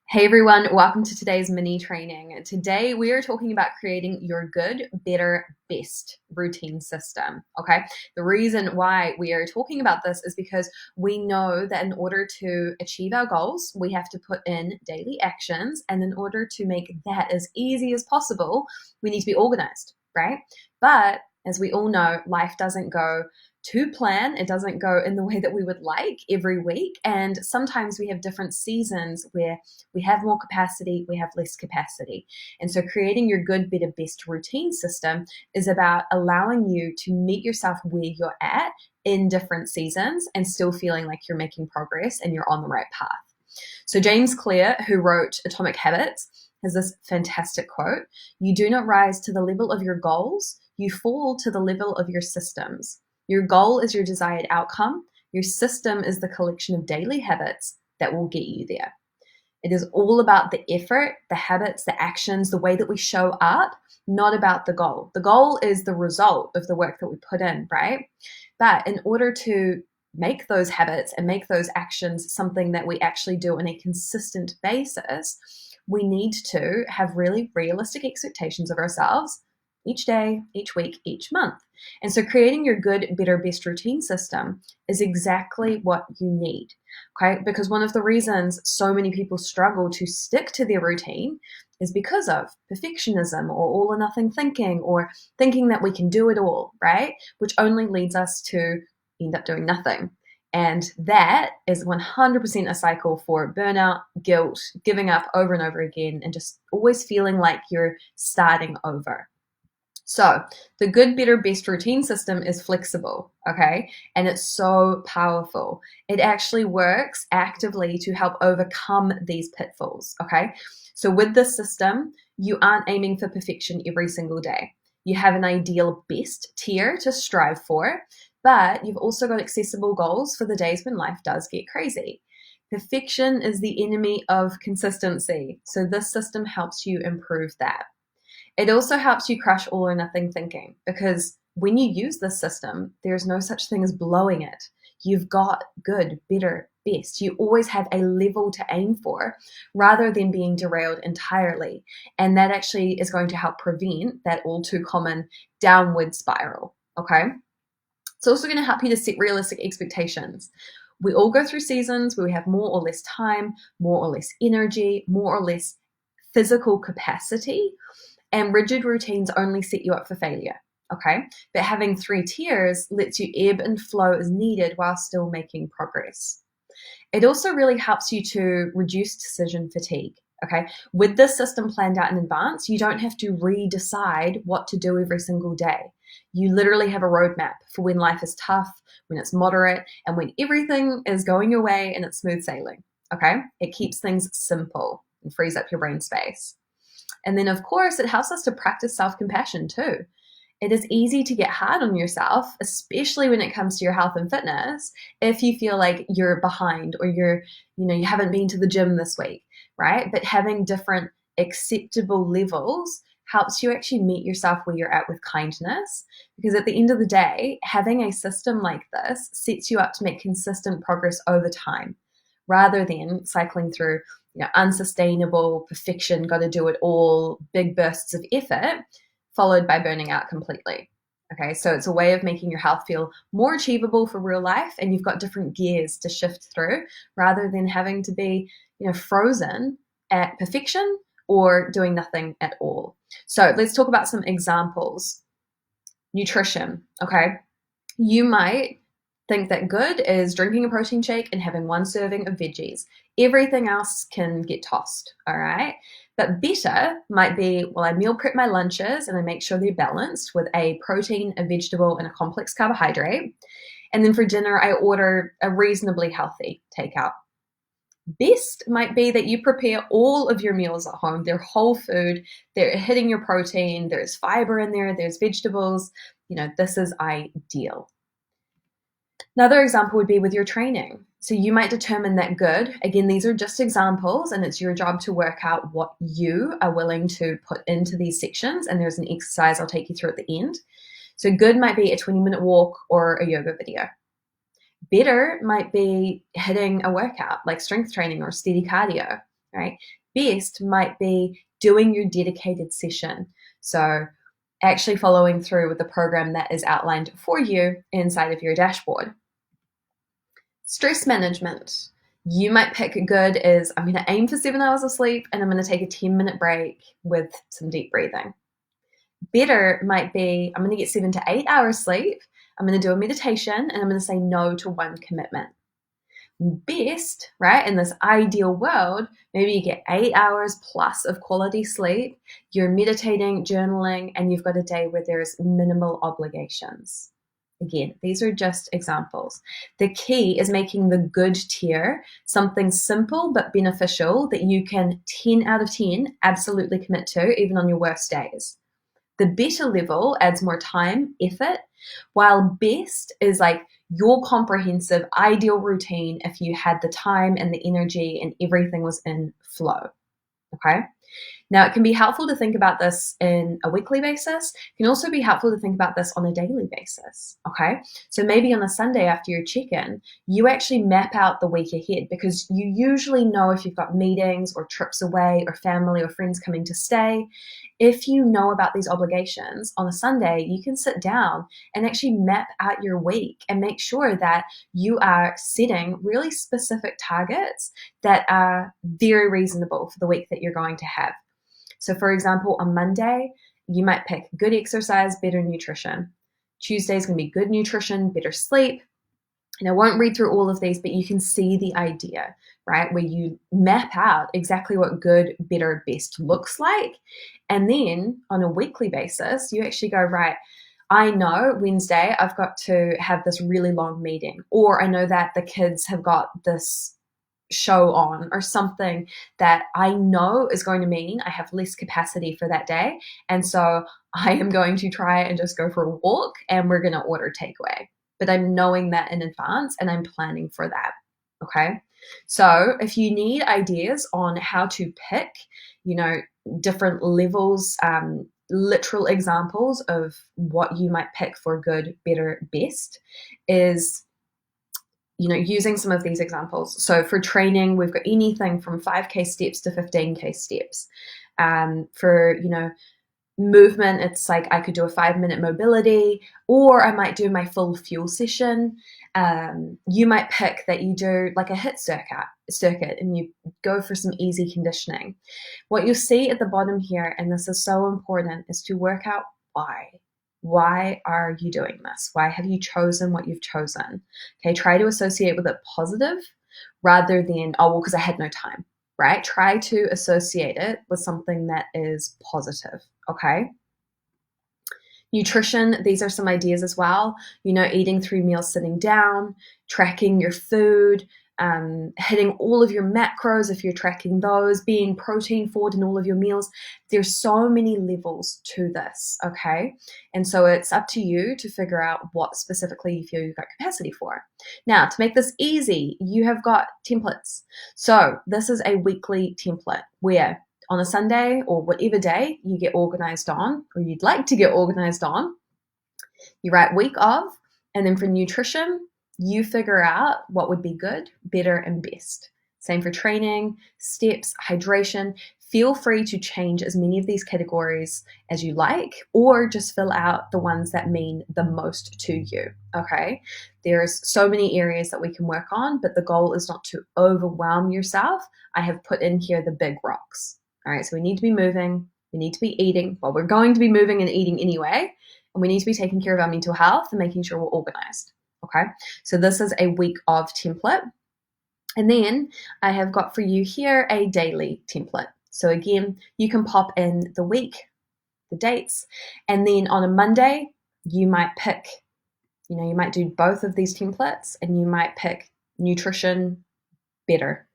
Hey everyone, welcome to today's mini training. Today we are talking about creating your good, better, best routine system. Okay, the reason why we are talking about this is because we know that in order to achieve our goals, we have to put in daily actions, and in order to make that as easy as possible, we need to be organized, right? But as we all know, life doesn't go to plan. It doesn't go in the way that we would like every week. And sometimes we have different seasons where we have more capacity, we have less capacity. And so creating your good, better, best routine system is about allowing you to meet yourself where you're at in different seasons and still feeling like you're making progress and you're on the right path. So James Clear, who wrote Atomic Habits, has this fantastic quote: "You do not rise to the level of your goals, you fall to the level of your systems. Your goal is your desired outcome. Your system is the collection of daily habits that will get you there." It is all about the effort, the habits, the actions, the way that we show up, not about the goal. The goal is the result of the work that we put in, right? But in order to make those habits and make those actions something that we actually do on a consistent basis, we need to have really realistic expectations of ourselves each day, each week, each month. And so creating your good, better, best routine system is exactly what you need. Okay, because one of the reasons so many people struggle to stick to their routine is because of perfectionism or all or nothing thinking, or thinking that we can do it all, right? Which only leads us to end up doing nothing. And that is 100% a cycle for burnout, guilt, giving up over and over again, and just always feeling like you're starting over. So the good, better, best routine system is flexible, okay? And it's so powerful. It actually works actively to help overcome these pitfalls, okay? So with this system, you aren't aiming for perfection every single day. You have an ideal best tier to strive for, but you've also got accessible goals for the days when life does get crazy. Perfection is the enemy of consistency. So this system helps you improve that. It also helps you crush all or nothing thinking, because when you use this system, there's no such thing as blowing it. You've got good, better, best. You always have a level to aim for rather than being derailed entirely. And that actually is going to help prevent that all too common downward spiral. Okay. It's also going to help you to set realistic expectations. We all go through seasons where we have more or less time, more or less energy, more or less physical capacity. And rigid routines only set you up for failure, okay? But having 3 tiers lets you ebb and flow as needed while still making progress. It also really helps you to reduce decision fatigue, okay? With this system planned out in advance, you don't have to re-decide what to do every single day. You literally have a roadmap for when life is tough, when it's moderate, and when everything is going your way and it's smooth sailing, okay? It keeps things simple and frees up your brain space. And then, of course, it helps us to practice self-compassion too. It is easy to get hard on yourself, especially when it comes to your health and fitness, if you feel like you're behind or you haven't been to the gym this week, right? But having different acceptable levels helps you actually meet yourself where you're at with kindness. Because at the end of the day, having a system like this sets you up to make consistent progress over time, rather than cycling through unsustainable perfection, got to do it all, big bursts of effort, followed by burning out completely. Okay, so it's a way of making your health feel more achievable for real life, and you've got different gears to shift through rather than having to be, frozen at perfection or doing nothing at all. So let's talk about some examples. Nutrition, okay? You might think that good is drinking a protein shake and having 1 serving of veggies. Everything else can get tossed, all right? But better might be, well, I meal prep my lunches and I make sure they're balanced with a protein, a vegetable, and a complex carbohydrate. And then for dinner, I order a reasonably healthy takeout. Best might be that you prepare all of your meals at home. They're whole food, they're hitting your protein, there's fiber in there, there's vegetables. This is ideal. Another example would be with your training. So you might determine that good, again, these are just examples, and it's your job to work out what you are willing to put into these sections. And there's an exercise I'll take you through at the end. So good might be a 20-minute walk or a yoga video. Better might be hitting a workout like strength training or steady cardio. right? Best might be doing your dedicated session. So actually following through with the program that is outlined for you inside of your dashboard. Stress management. You might pick good as I'm going to aim for 7 hours of sleep and I'm going to take a 10-minute break with some deep breathing. Better might be I'm going to get 7 to 8 hours sleep. I'm going to do a meditation and I'm going to say no to one commitment. Best, right, in this ideal world, maybe you get 8 hours plus of quality sleep, you're meditating, journaling, and you've got a day where there's minimal obligations. Again, these are just examples. The key is making the good tier something simple but beneficial that you can 10 out of 10 absolutely commit to, even on your worst days. The better level adds more time, effort, while best is like your comprehensive ideal routine if you had the time and the energy and everything was in flow. Okay. Now, it can be helpful to think about this in a weekly basis. It can also be helpful to think about this on a daily basis, okay? So maybe on a Sunday after your check-in, you actually map out the week ahead because you usually know if you've got meetings or trips away or family or friends coming to stay. If you know about these obligations on a Sunday, you can sit down and actually map out your week and make sure that you are setting really specific targets that are very reasonable for the week that you're going to have. So for example, on Monday, you might pick good exercise, better nutrition. Tuesday is going to be good nutrition, better sleep. And I won't read through all of these, but you can see the idea, right? Where you map out exactly what good, better, best looks like. And then on a weekly basis, you actually go, right, I know Wednesday I've got to have this really long meeting, or I know that the kids have got this show on or something that I know is going to mean I have less capacity for that day. And so I am going to try and just go for a walk and we're going to order takeaway. But I'm knowing that in advance and I'm planning for that. Okay. So if you need ideas on how to pick, different levels, literal examples of what you might pick for good, better, best is using some of these examples. So for training, we've got anything from 5K steps to 15K steps. For, movement, it's like I could do a 5-minute mobility, or I might do my full fuel session. You might pick that you do like a HIIT circuit and you go for some easy conditioning. What you'll see at the bottom here, and this is so important, is to work out why. Why are you doing this? Why have you chosen what you've chosen? Okay, try to associate with it positive rather than, oh, well, because I had no time, right? Try to associate it with something that is positive, okay? Nutrition, these are some ideas as well. Eating 3 meals sitting down, tracking your food, hitting all of your macros if you're tracking those, being protein forward in all of your meals. There's so many levels to this, okay? And so it's up to you to figure out what specifically you feel you've got capacity for. Now, to make this easy, you have got templates. So this is a weekly template where on a Sunday or whatever day you get organized on, or you'd like to get organized on, you write week of, and then for nutrition, you figure out what would be good, better, and best. Same for training, steps, hydration. Feel free to change as many of these categories as you like, or just fill out the ones that mean the most to you, okay? There's so many areas that we can work on, but the goal is not to overwhelm yourself. I have put in here the big rocks, all right? So we need to be moving, we need to be eating. Well, we're going to be moving and eating anyway, and we need to be taking care of our mental health and making sure we're organized. Okay, so this is a week of template. And then I have got for you here a daily template. So again, you can pop in the week, the dates, and then on a Monday, you might pick, you might do both of these templates and you might pick nutrition, better,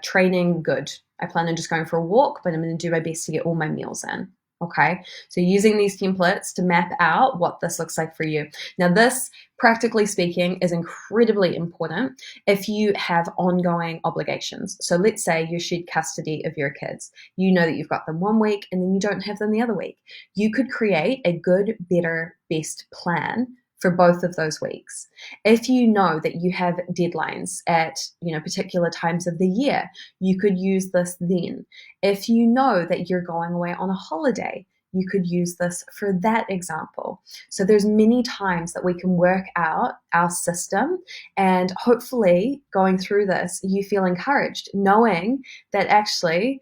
training, good. I plan on just going for a walk, but I'm going to do my best to get all my meals in. Okay, so using these templates to map out what this looks like for you. Now this, practically speaking, is incredibly important if you have ongoing obligations. So let's say you shared custody of your kids. You know that you've got them one week and then you don't have them the other week. You could create a good, better, best plan for both of those weeks. If you know that you have deadlines at, particular times of the year, you could use this then. If you know that you're going away on a holiday, you could use this for that example. So there's many times that we can work out our system, and hopefully going through this, you feel encouraged knowing that actually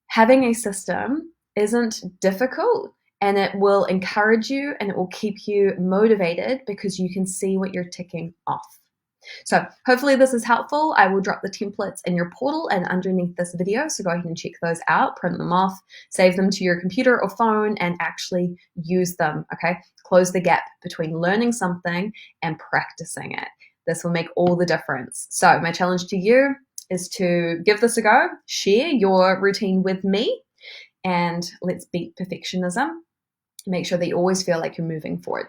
having a system isn't difficult, and it will encourage you and it will keep you motivated because you can see what you're ticking off. So hopefully this is helpful. I will drop the templates in your portal and underneath this video, so go ahead and check those out, print them off, save them to your computer or phone, and actually use them, okay? Close the gap between learning something and practicing it. This will make all the difference. So my challenge to you is to give this a go, share your routine with me, and let's beat perfectionism. Make sure that you always feel like you're moving forward.